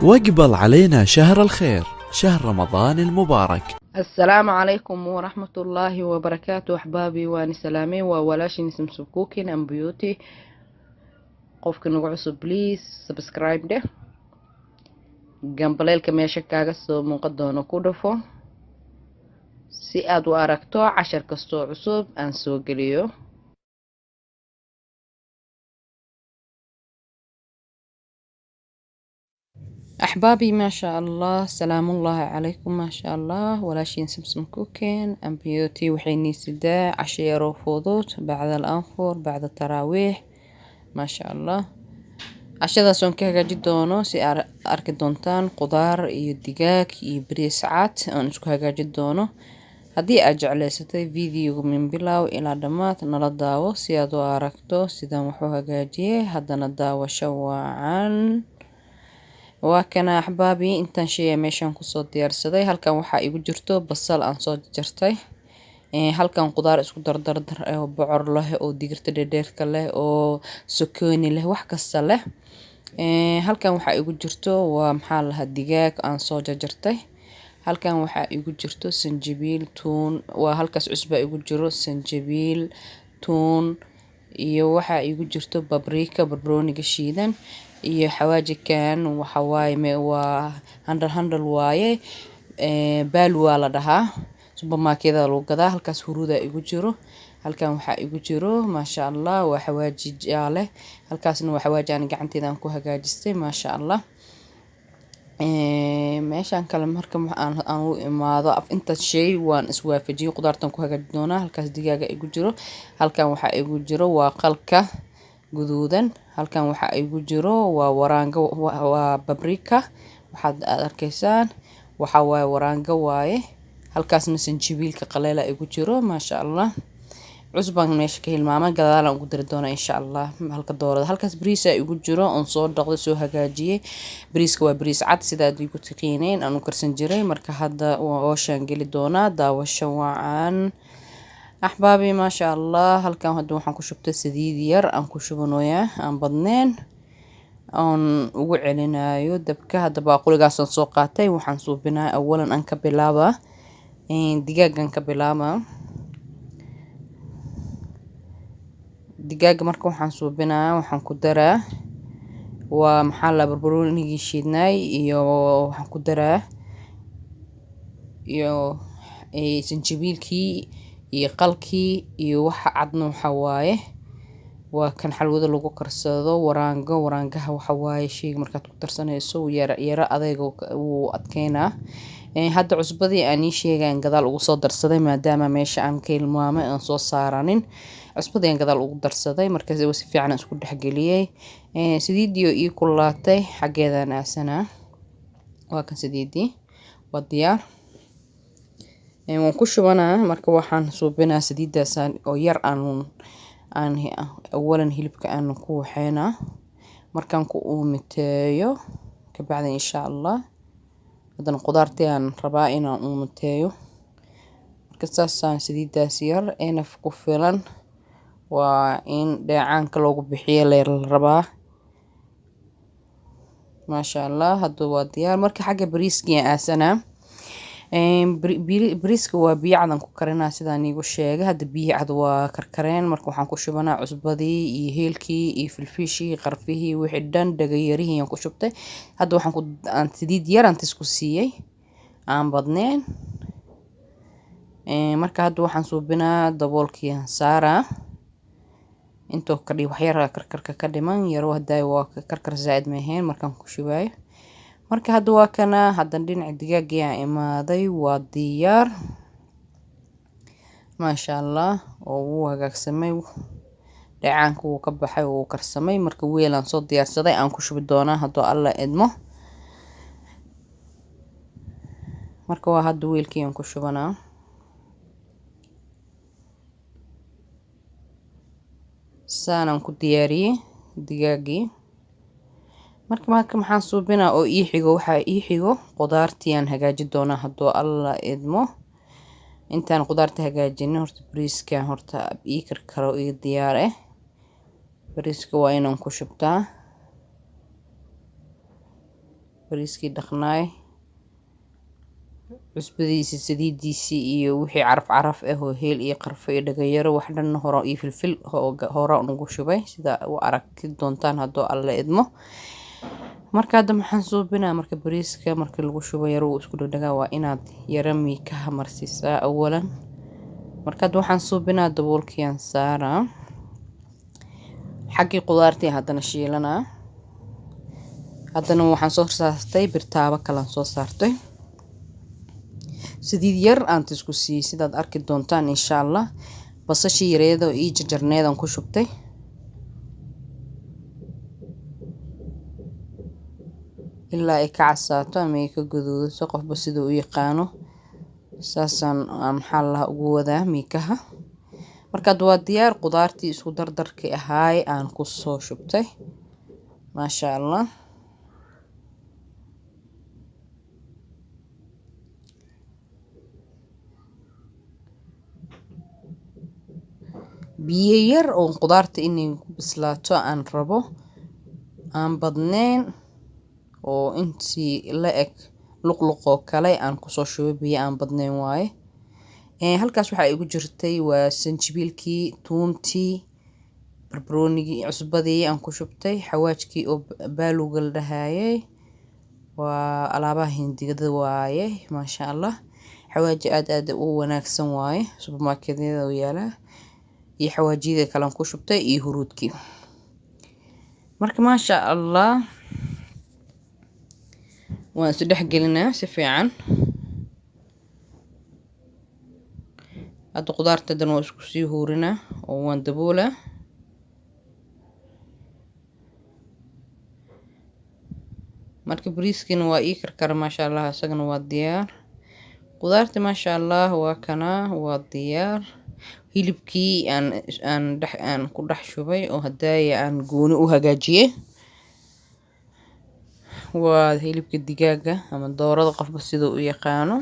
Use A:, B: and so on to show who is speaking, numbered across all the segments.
A: واقبل علينا شهر الخير، شهر رمضان المبارك.
B: السلام عليكم ورحمة الله وبركاته أحبابي وأنا سلامي وولاشي نسم سكوكين أم بيوتي قفك نقعصو بليز سبسكرايب ده جنبليلك ميشا كاغسو منقدونو كودفو si aad u aragto cashar kastoo cusub aan soo geliyo. أحبابي ما شاء الله سلام الله عليكم ما شاء الله ولاشين سمسم كوكين أم بيوتي وحيني سدا عشية وفوضوت بعد الأنفور بعد التراويح ما شاء الله عشدا سون كاغا جدونو سي أركي دونتان قدار iyo digaag iyo bariis cad aan isku hagaajin doono. haddii aad jeclaysatay videoga min bilow ilaa dhammaad nala daawo si aad u aragto sidaan wax u hagaajiyay haddana daawasho wacan. waa kana axbaabi intaan shay meeshan kusoo diyaarsaday halkan waxaa igu jirto basal aan soo jartay halkan qudaar isku dardar oo bocor leh oo digirta dheedheerka leh oo sokooni leh wax kasta leh. halkan waxaa igu jirto waa maxaa lahaa digaag aan soo jarjartay. halkan waxaa igu jirto sanjabiil tuun waa halkaas cusba igu jiro sanjabiil tuun iyo waxaa igu jirto babriika barbarooniga shiidan iyo xawaajikan waxa waaye waa handal waaye baal waa la dhahaa supermarketada lagu gadaa. halkaas huruuda igu jiro halkan waxaa igu jiro maasha Allah waa xawaaji jaale halkaasna waa xawaaji aan gacanteeda ku hagaajistay maasha Allah. meeshan kale marka aan u imaado inta shay waan iswaafajiyay qudaartan ku hagaajin doonaa. halkaas digaaga igu jiro halkan waxaa igu jiro waa qalka guduudan halkan waxaa igu jiro waa waraanga waa babriika waxaad arkaysaan waxa waaye waraanga waaye halkaasna sanjabiilka qaleela igu jiro maasha Allah. cusbaan meesha ka hilmaamay gadaalan ugu dari doona insha Allah. halka doorada halkaas bariis ay igu jiro on soo dhaqday soo hagaajiyay. bariiska waa bariis cad sidaad igu taqiineen aan u karsan jiray marka hadda waa shaan geli doona daawasho wacan. axbaabi ma sha Allah halkan hadda waxaan ku shubtay saliid yar aan ku shubanayaa aan badneen aan ugu celinayo dabka. hadda baaquligaas aan soo qaatay waxaan suubinaa awalan aan ka bilaaba digaagan ka bilaaba. digaaga marka waxaan suubinaa waxaan ku daraa waa maxaa la barbaroonigii shiidnay iyo waxaan ku daraa iyo sanjabiilkii iyo qalkii iyo waxa cadna waxa waaye waa kan xalwada lagu karsado waraangaha waxa waaye shay markaad ku darsanayso yara adayga uu adkeynaa. hadda cusbadii aan sheegaan gadaal ugu soo darsaday maadaama meesha aan ka hilmaamay aan soo saaranin cusbadii aan gadaal ugu darsaday markaas si fiican isku dhexgeliyay. sidiidiyo ii kulaatay xageedaan aasanaa waa kan sidiidii waa diyaar. waan ku shubanaa marka waxaan suubinaa sidiidaas oo yar aan awalan hilibka aan ku waxeynaa markaan ku uumiteeyo ka bacdi insha Allah haddana qudaartii aan rabaa inaan uumiteeyo marka saasaan sidiidaas yar eenaf ku filan waa in dheecaanka loogu bixiyo la rabaa maasha Allah. hadda waa diyaar marka xagga bariiskii aasanaa bariiska waa biyo cad aan ku karinaa sidaan iigu sheegay. hadda biyo cad waa karkareen marka waxaan ku shubanaa cusbadii iyo heelkii iyo filfishii qarfihii wixii dhan dhagayarihii aan ku shubtay. hadda waxaan sidiid yar aan isku siiyay aan badneen marka hadda waxaan suubinaa daboolkii aan saaraa intoo ka dhig wax yar karkarka ka dhiman yaro haday waa karkar zaid ma ahayn markaan ku shubayo. marka hadda waa kana hadda dhinaca digaaga aan imaaday waa diyaar maasha Allah oo uu hagaagsamay dheecaanka uu ka baxay oo karsamay marka weel aan soo diyaarsaday aan ku shubi doonaa haddii Allah idmo. marka waa hadda weelkii aan ku shubanaa saan aan ku diyaariyay digaagii. marka maxaan suubinaa oo ii xigo waxaa ii xigo qudaartii aan hagaajin doonaa haddii Allah idmo. intaan qudaarta hagaajin horta bariiska horta ii karkaro ii diyaar bariiska waa inaan ku shubtaa bariiskii dhaqnaay cusbadiisa saliidiisii iyo wixii caraf oo heel iyo qarfo iyo dhagayaro wax dhan hore iyo filfil hore ugu shubay sida u aragti doontaan haddoo alla idmo. marka hadda maxaan suubinaa marka bariiska markii lagu shubo yar uu isku dhadhagaa waa inaad yara miikaha marsiisaa awalan. marka hadda waxaan suubinaa daboolkiyaan saaraa xaggii qudaartii haddana shiilanaa. haddana waxaan soo saartay birtaabo kalan soo saartay sidii yar aan isku siiyay sidaad arki doontaan insha Allah. basashii yareedo iyo jarjarneedan ku shubtay ilaa ay ka casaato ama ay ka guduudato qofba siduu u yaqaano. saasaan maxaa la ugu wadaa miikaha. markaad waa diyaar qudaartii isku dardarkii ahaay aan ku soo shubtay maasha Allah. biyo yar oo qudaarta inay ku bislaato aan rabo aan badnayn oo intii la eg luqluqoo kale aan ku soo shubay biyo aan badnayn waaye. halkaas waxa igu jirtay waa sanjibiilkii tuuntii barbaroonigii cusbadii aan ku shubtay xawaajkii oo baaluga la dhahayay waa alaabaha hindigada waaye maasha Allah. xawaaji aad u wanaagsan waaye supermarketyada oo yaala iyo xawaajida kale aan ku shubtay iyo huruudkii. marka maasha Allah waan isku dhex gelinaa si fiican. hadda qudaarta dan waa isku sii huurinaa oo waan daboolaa. marka bariiskina waa ii karkara maasha Allah isagana waa diyaar. qudaarta maasha Allah waa kana waa diyaar. hilibkii aan ku dhex shubay oo hadaya aan gooni u hagaajiyay waa hilibka digaaga ama doorada qofba sidoo u yaqaano.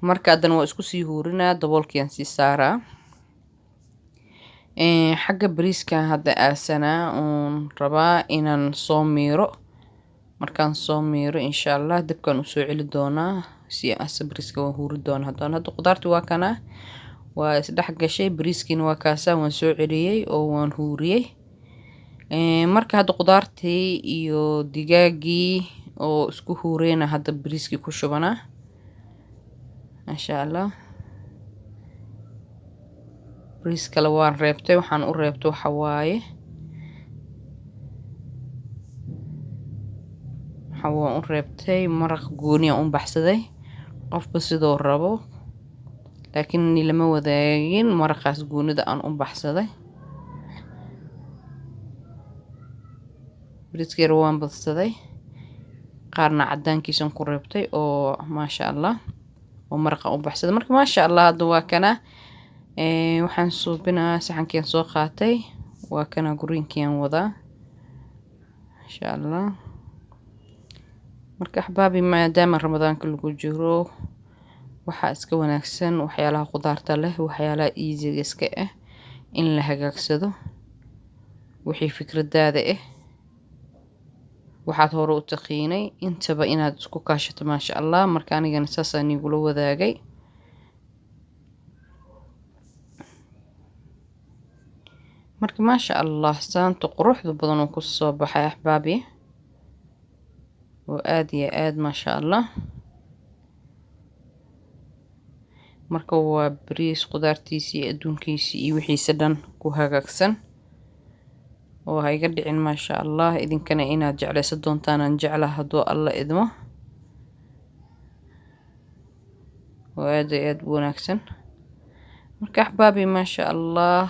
B: marka haddana waa isku sii huurinaa daboolkiyaan sii saaraa. xagga bariiska hadda aasanaa oon rabaa inaan soo miiro. markaan soo miiro insha Allah dabkaan u soo celi doonaa si bariiska waan huuri doonaa. hadda qudaartii waa kana waa isdhex gashay bariiskiina waa kaasa waan soo celiyay oo waan huuriyay. marka hadda qudaartii iyo digaagii oo isku huureyna hadda bariiskii ku shubanaa maasha Allah. bariis kale waan reebtay waxaan u reebtay waxa waaye waan u reebtay maraq gooni aan u baxsaday qofba sidoo rabo laakiin lama wadaagin maraqaas goonida aan u baxsaday. bariiskii waan badsaday qaarna cadaankiisan ku reebtay oo maasha Allah oo maraqa u baxsaday. marka maasha Allah hadda waa kana waxaan suubinaa saxankiin soo qaatay waa kana guriinkiin wadaa insha Allah. marka axbaabi maadaama ramadaanka lagu jiro waxa iska wanaagsan waxyaalaha qudaarta leh waxyaalaha easy iska ah in la hagaagsado wixii fikradaada ah waxaad hore u taqiinay intaba inaad isku kaashato maasha Allah. marka anigana saasaan igula wadaagay. marka maasha Allah saanta quruxda badan oo ku soo baxay axbaabi oo aad iyo aad maasha Allah. marka waa bariis qudaartiisii adduunkiisii iyo wixiisa dhan ku hagaagsan oo ha iga dhicin maasha Allah. idinkana inaad jeclayso doontaan aan jeclahay hadduu alla idmo oo aad iyo aad wanaagsan. marka axbaabi maasha Allah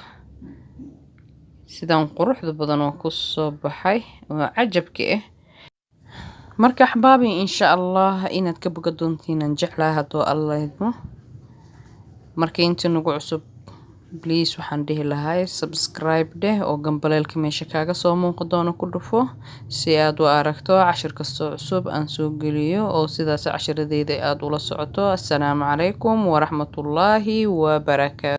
B: sidaan quruxda badan oo ku soo baxay oo cajabka ah. marka axbaabi insha Allah inaad ka boga doontiin aan jeclahay hadduu alla idmo. marka inta nagu cusub please waxaan dhihi lahay subscribe dheh oo gambaleelka meesha kaaga soo muuqdo doona ku dhufo si aad u aragto cashir kasta cusub aan soo geliyo oo sidaas casharadeyda aad ula socoto. assalaamu calaykum waraxmatullaahi wabarakaatuh.